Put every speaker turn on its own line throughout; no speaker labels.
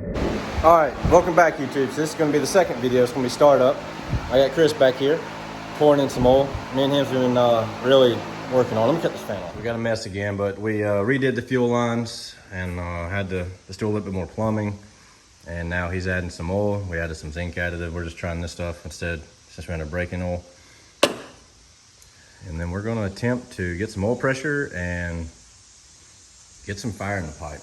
All right, welcome back, YouTube. So this is going to be the second video. It's going to be startup. I got Chris back here pouring in some oil. Me and him's been really working on it. Let me cut this fan off. We got a mess again, but we redid the fuel lines and had to do a little bit more plumbing. And now he's adding some oil. We added some zinc additive. We're just trying this stuff instead, since we're under braking oil. And then we're going to attempt to get some oil pressure and get some fire in the pipe.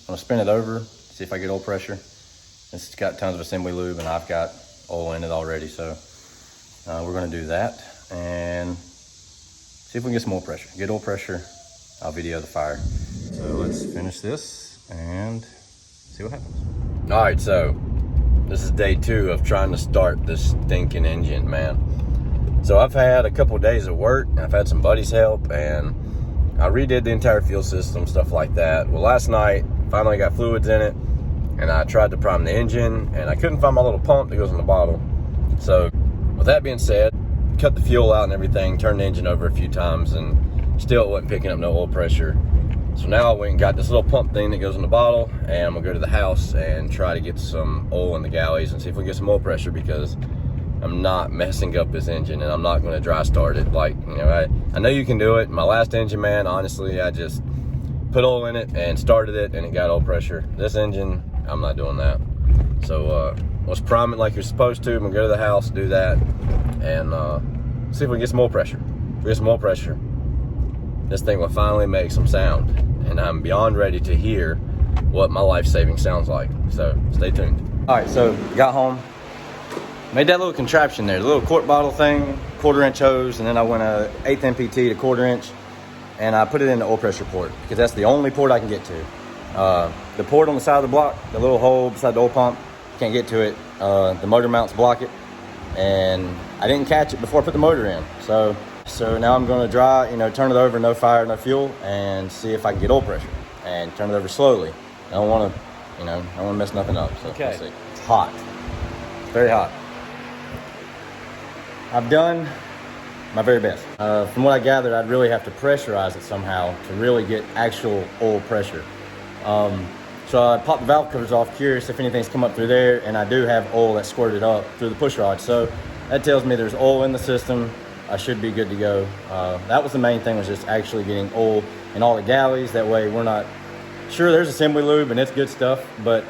I'm gonna spin it over, see if I get oil pressure. It's got tons of assembly lube and I've got oil in it already, so we're gonna do that and see if we can get some oil pressure. Get oil pressure, I'll video the fire. So let's finish this and see what happens. All right, so this is day 2 of trying to start this stinking engine, man. So I've had a couple of days of work, I've had some buddies help, and I redid the entire fuel system, stuff like that. Well, last night, finally got fluids in it, and I tried to prime the engine, and I couldn't find my little pump that goes in the bottle. So, with that being said, cut the fuel out and everything, turned the engine over a few times, and still it wasn't picking up no oil pressure. So now I went and got this little pump thing that goes in the bottle, and I'm gonna go to the house and try to get some oil in the galleys and see if we can get some oil pressure, because I'm not messing up this engine, and I'm not gonna dry start it. Like, you know, I know you can do it. My last engine, man, honestly, I just put oil in it and started it and it got oil pressure. This engine, I'm not doing that. So let's prime it like you're supposed to. I'm gonna go to the house, do that, and see if we can get some oil pressure. If we get some oil pressure, this thing will finally make some sound, and I'm beyond ready to hear what my life-saving sounds like. So stay tuned. All right, so got home, made that little contraption there, the little quart bottle thing, 1/4-inch hose, and then I went a 1/8 MPT to 1/4-inch, and I put it in the oil pressure port, because that's the only port I can get to. The port on the side of the block, the little hole beside the oil pump, can't get to it. The motor mounts block it, and I didn't catch it before I put the motor in. So now I'm gonna dry, turn it over, no fire, no fuel, and see if I can get oil pressure, and turn it over slowly. I don't wanna, I don't wanna mess nothing up, so
Okay.
let's see. It's hot, it's very hot. I've done my very best. From what I gathered, I'd really have to pressurize it somehow to really get actual oil pressure. So I popped the valve covers off, curious if anything's come up through there, and I do have oil that squirted up through the push rod. So that tells me there's oil in the system. I should be good to go. That was the main thing, was just actually getting oil in all the galleys. That way we're not, sure there's assembly lube and it's good stuff, but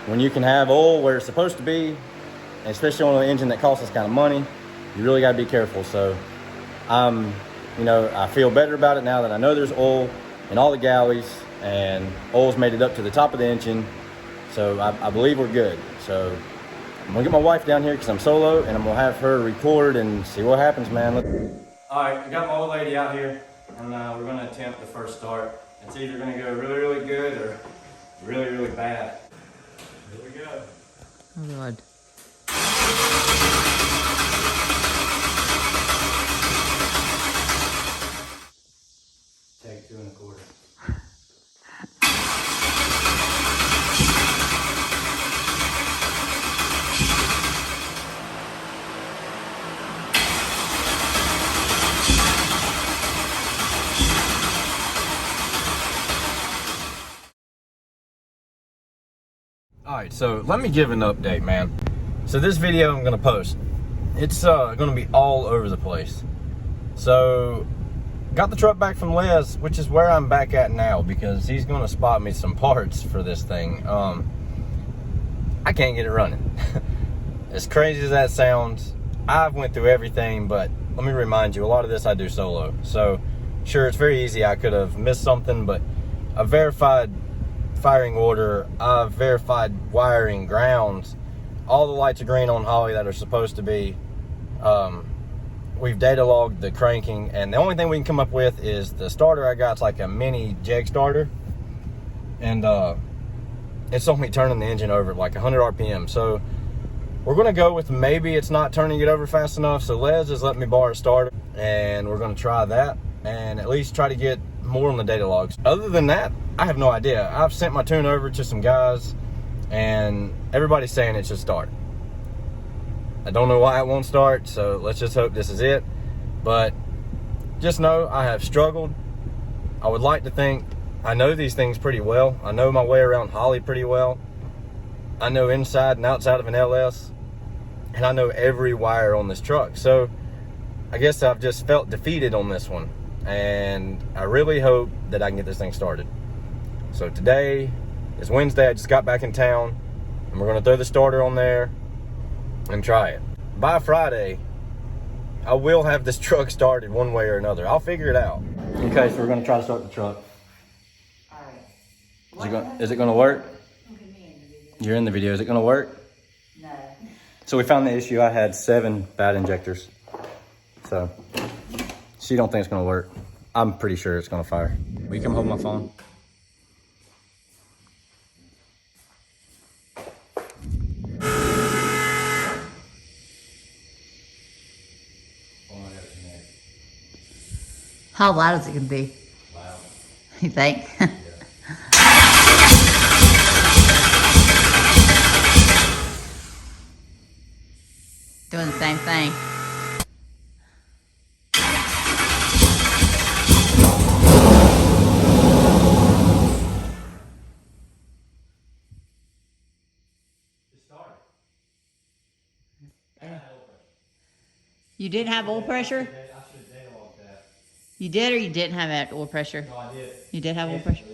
when you can have oil where it's supposed to be, and especially on an engine that costs us kind of money, you really got to be careful. So I feel better about it now that I know there's oil in all the galleys, and oil's made it up to the top of the engine. So I believe we're good. So I'm gonna get my wife down here because I'm solo, and I'm gonna have her record and see what happens, man. All right, I got my old lady out here, and we're gonna attempt the first start. It's either gonna go really, really good or really, really bad. Here we go.
Oh God.
Take 2 1/4. All right, so let me give an update, man. So this video I'm gonna post, it's gonna be all over the place. So got the truck back from Les, which is where I'm back at now, because he's gonna spot me some parts for this thing. I can't get it running. As crazy as that sounds, I've went through everything, but let me remind you, a lot of this I do solo. So sure, it's very easy, I could have missed something, but a verified firing order, I've verified wiring, grounds, all the lights are green on Holly that are supposed to be. We've data logged the cranking, and the only thing we can come up with is the starter I got's like a mini jeg starter, and it's only turning the engine over at like 100 RPM. So we're gonna go with maybe it's not turning it over fast enough. So Les is letting me borrow a starter, and we're gonna try that and at least try to get more on the data logs. Other than that, I have no idea. I've sent my tune over to some guys, and everybody's saying it should start. I don't know why it won't start, so let's just hope this is it. But just know I have struggled. I would like to think I know these things pretty well. I know my way around Holly pretty well. I know inside and outside of an LS, and I know every wire on this truck. So I guess I've just felt defeated on this one, and I really hope that I can get this thing started. So today is Wednesday. I just got back in town, and we're gonna throw the starter on there and try it. By Friday, I will have this truck started one way or another. I'll figure it out. Okay, so we're gonna try to start the truck.
All right.
Is it gonna work? You're in the video. Is it gonna work?
No.
So we found the issue. I had 7 bad injectors. So she don't think it's gonna work. I'm pretty sure it's gonna fire. Will you come hold my phone?
How loud is it gonna be?
Loud.
You think?
Yeah.
Doing the same thing. You did have oil pressure?
I should have deadlocked that.
You did or you didn't have that oil pressure?
No, I did.
You did have oil pressure?
Yeah.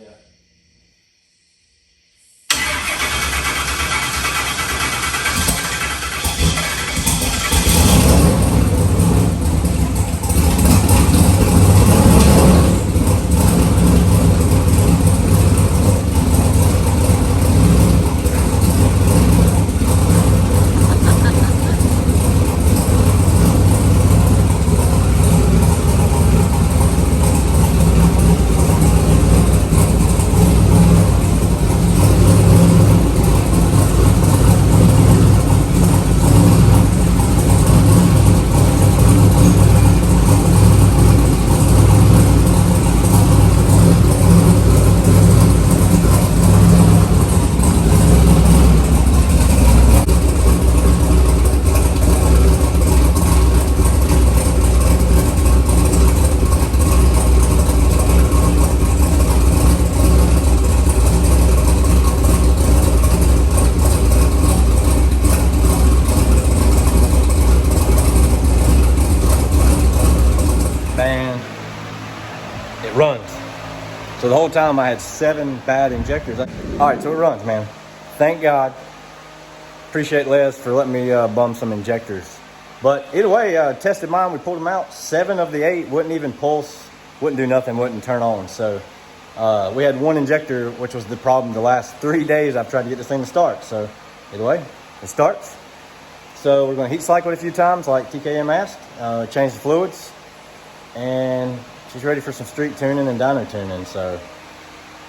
Man, it runs. So the whole time I had 7 bad injectors. All right, so it runs, man. Thank God. Appreciate Les for letting me bum some injectors. But either way, tested mine, we pulled them out. 7 of the 8 wouldn't even pulse, wouldn't do nothing, wouldn't turn on. So we had 1 injector, which was the problem the last 3 days I've tried to get this thing to start. So either way, it starts. So we're gonna heat cycle it a few times like TKM asked, change the fluids, and she's ready for some street tuning and dyno tuning. So,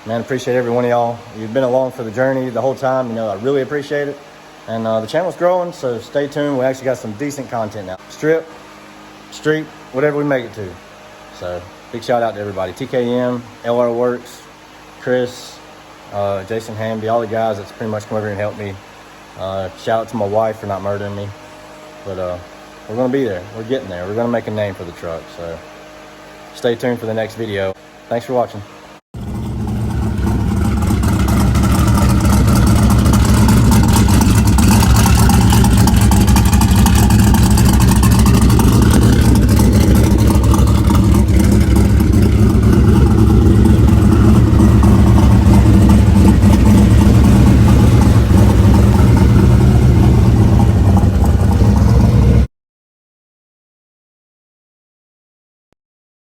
man, appreciate every one of y'all. You've been along for the journey the whole time. You know, I really appreciate it. And the channel's growing, so stay tuned. We actually got some decent content now. Strip, street, whatever we make it to. So, big shout out to everybody. TKM, LR Works, Chris, Jason Hamby, all the guys that's pretty much come over here and helped me. Shout out to my wife for not murdering me. But we're going to be there. We're getting there. We're going to make a name for the truck. So stay tuned for the next video. Thanks for watching.